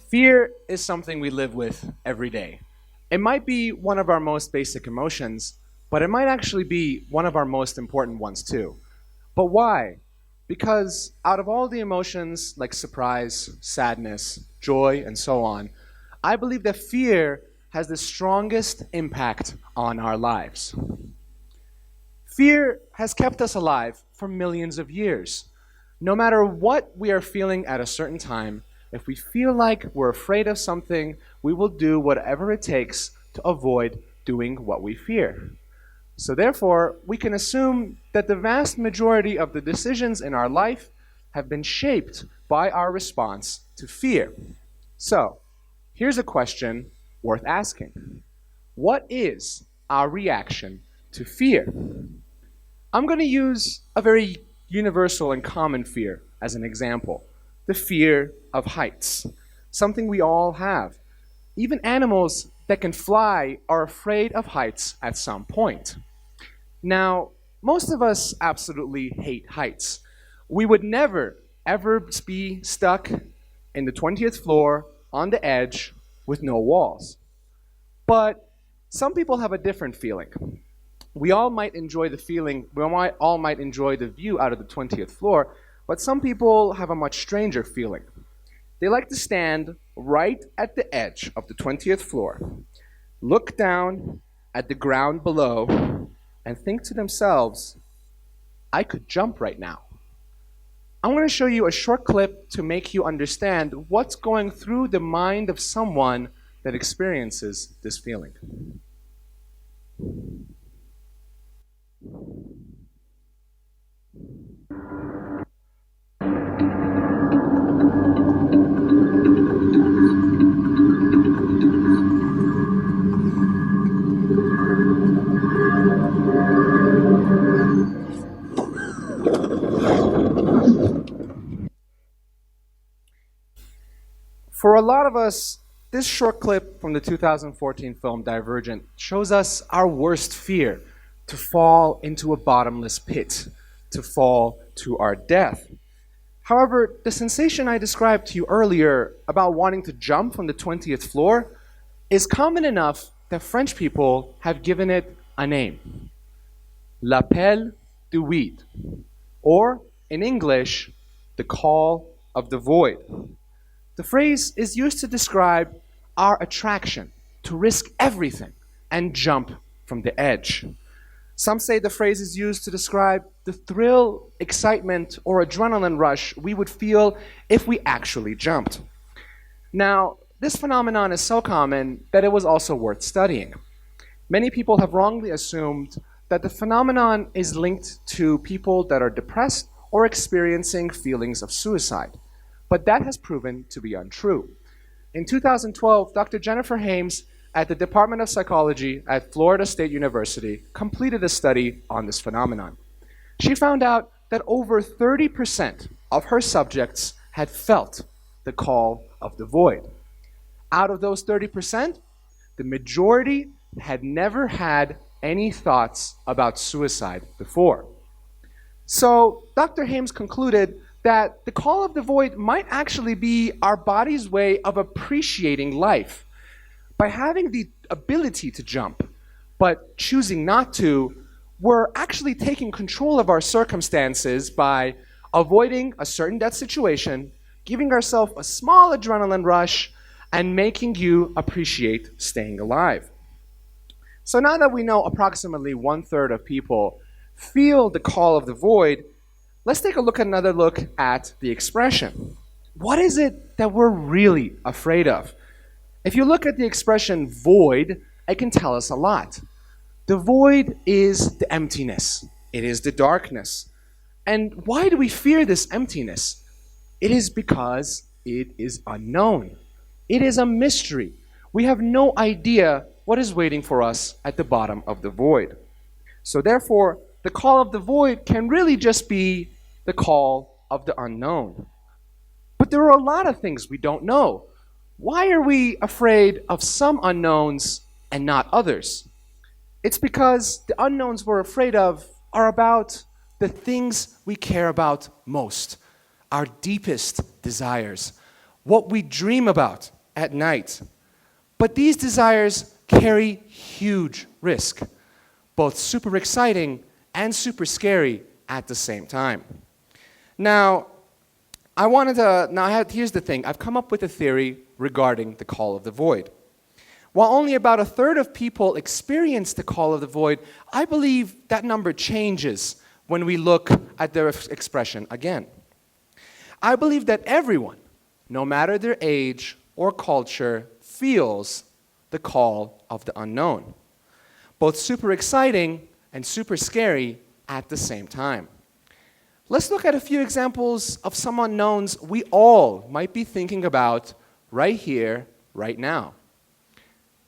Fear is something we live with every day. It might be one of our most basic emotions, but it might actually be one of our most important ones too. But why? Because out of all the emotions like surprise, sadness, joy, and so on, I believe that fear has the strongest impact on our lives. Fear has kept us alive for millions of years. No matter what we are feeling at a certain time, if we feel like we're afraid of something, we will do whatever it takes to avoid doing what we fear. So therefore, we can assume that the vast majority of the decisions in our life have been shaped by our response to fear. So, here's a question worth asking. What is our reaction to fear? I'm going to use a very universal and common fear as an example. The fear of heights, something we all have. Even animals that can fly are afraid of heights at some point. Now, most of us absolutely hate heights. We would never, ever be stuck in the 20th floor on the edge with no walls. But some people have a different feeling. We all might enjoy the feeling, all might enjoy the view out of the 20th floor, but some people have a much stranger feeling. They like to stand right at the edge of the 20th floor, look down at the ground below, and think to themselves, I could jump right now. I'm going to show you a short clip to make you understand what's going through the mind of someone that experiences this feeling. For a lot of us, this short clip from the 2014 film Divergent shows us our worst fear, to fall into a bottomless pit, to fall to our death. However, the sensation I described to you earlier about wanting to jump from the 20th floor is common enough that French people have given it a name. L'appel du vide, or in English, the call of the void. The phrase is used to describe our attraction to risk everything and jump from the edge. Some say the phrase is used to describe the thrill, excitement, or adrenaline rush we would feel if we actually jumped. Now, this phenomenon is so common that it was also worth studying. Many people have wrongly assumed that the phenomenon is linked to people that are depressed or experiencing feelings of suicide. But that has proven to be untrue. In 2012, Dr. Jennifer Hames at the Department of Psychology at Florida State University completed a study on this phenomenon. She found out that over 30% of her subjects had felt the call of the void. Out of those 30%, the majority had never had any thoughts about suicide before. So Dr. Hames concluded that the call of the void might actually be our body's way of appreciating life. By having the ability to jump, but choosing not to, we're actually taking control of our circumstances by avoiding a certain death situation, giving ourselves a small adrenaline rush, and making you appreciate staying alive. So now that we know approximately 1/3 of people feel the call of the void, let's take a another look at the expression. What is it that we're really afraid of? If you look at the expression void, it can tell us a lot. The void is the emptiness. It is the darkness. And why do we fear this emptiness? It is because it is unknown. It is a mystery. We have no idea what is waiting for us at the bottom of the void. So therefore, the call of the void can really just be the call of the unknown. But there are a lot of things we don't know. Why are we afraid of some unknowns and not others? It's because the unknowns we're afraid of are about the things we care about most, our deepest desires, what we dream about, at night. But these desires carry huge risk, both super exciting and super scary at the same time. Now, here's the thing. I've come up with a theory regarding the call of the void. While only about a third of people experience the call of the void, I believe that number changes when we look at their expression again. I believe that everyone, no matter their age or culture, feels the call of the unknown, both super exciting and super scary at the same time. Let's look at a few examples of some unknowns we all might be thinking about right here, right now.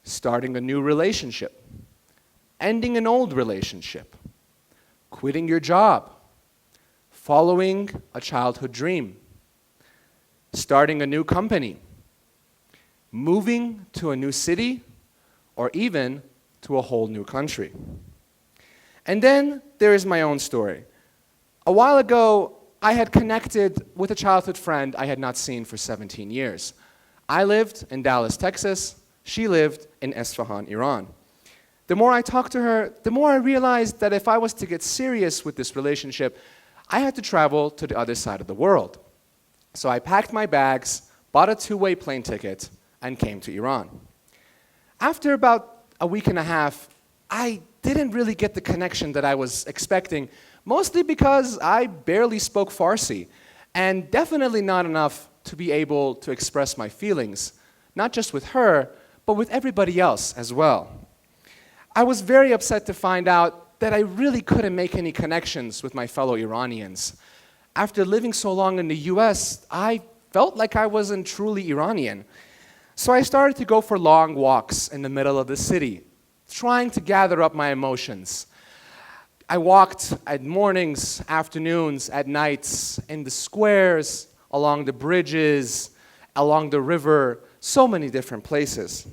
Starting a new relationship, ending an old relationship, quitting your job, following a childhood dream, starting a new company, moving to a new city, or even to a whole new country. And then there is my own story. A while ago, I had connected with a childhood friend I had not seen for 17 years. I lived in Dallas, Texas. She lived in Isfahan, Iran. The more I talked to her, the more I realized that if I was to get serious with this relationship, I had to travel to the other side of the world. So I packed my bags, bought a two-way plane ticket, and came to Iran. After about a week and a half, I didn't really get the connection that I was expecting, mostly because I barely spoke Farsi, and definitely not enough to be able to express my feelings, not just with her, but with everybody else as well. I was very upset to find out that I really couldn't make any connections with my fellow Iranians. After living so long in the US, I felt like I wasn't truly Iranian. So I started to go for long walks in the middle of the city, trying to gather up my emotions. I walked at mornings, afternoons, at nights, in the squares, along the bridges, along the river, so many different places.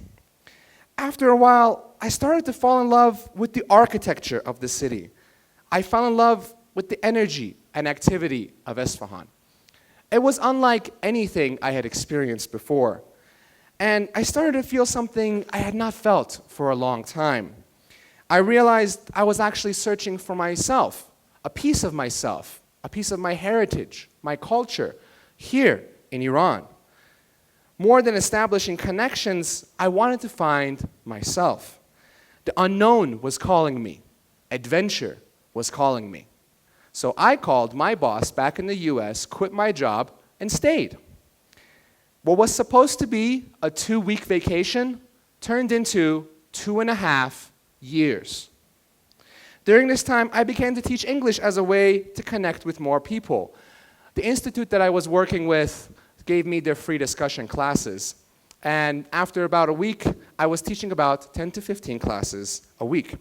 After a while, I started to fall in love with the architecture of the city. I fell in love with the energy and activity of Isfahan. It was unlike anything I had experienced before. And I started to feel something I had not felt for a long time. I realized I was actually searching for myself, a piece of myself, a piece of my heritage, my culture, here in Iran. More than establishing connections, I wanted to find myself. The unknown was calling me. Adventure was calling me. So I called my boss back in the US, quit my job, and stayed. What was supposed to be a 2-week vacation turned into 2.5 years. During this time, I began to teach English as a way to connect with more people. The institute that I was working with gave me their free discussion classes. And after about a week, I was teaching about 10 to 15 classes a week.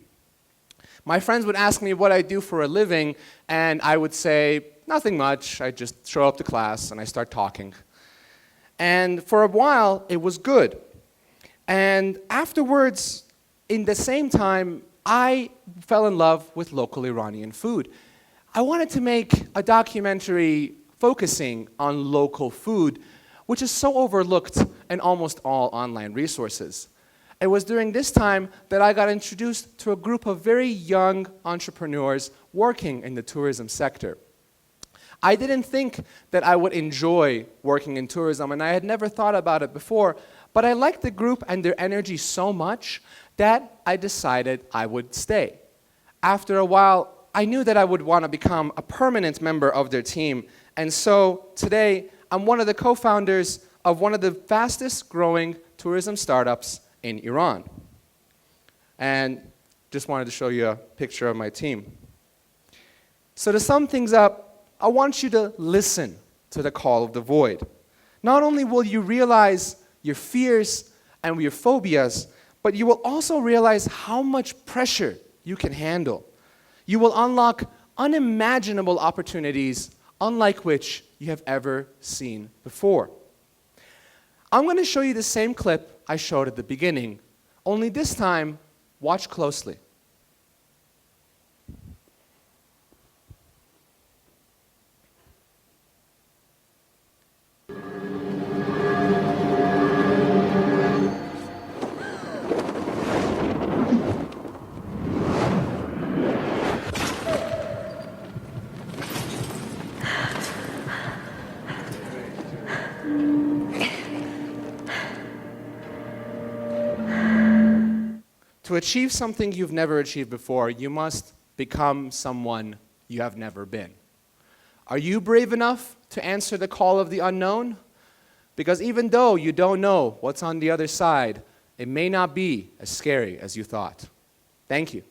My friends would ask me what I do for a living, and I would say, nothing much. I just show up to class and I start talking. And for a while, it was good. And afterwards, in the same time, I fell in love with local Iranian food. I wanted to make a documentary focusing on local food, which is so overlooked in almost all online resources. It was during this time that I got introduced to a group of very young entrepreneurs working in the tourism sector. I didn't think that I would enjoy working in tourism, and I had never thought about it before, but I liked the group and their energy so much that I decided I would stay. After a while, I knew that I would want to become a permanent member of their team, and so today, I'm one of the co-founders of one of the fastest growing tourism startups in Iran. And just wanted to show you a picture of my team. So to sum things up, I want you to listen to the call of the void. Not only will you realize your fears and your phobias, but you will also realize how much pressure you can handle. You will unlock unimaginable opportunities unlike which you have ever seen before. I'm going to show you the same clip I showed at the beginning, only this time, watch closely. To achieve something you've never achieved before, you must become someone you have never been. Are you brave enough to answer the call of the unknown? Because even though you don't know what's on the other side, it may not be as scary as you thought. Thank you.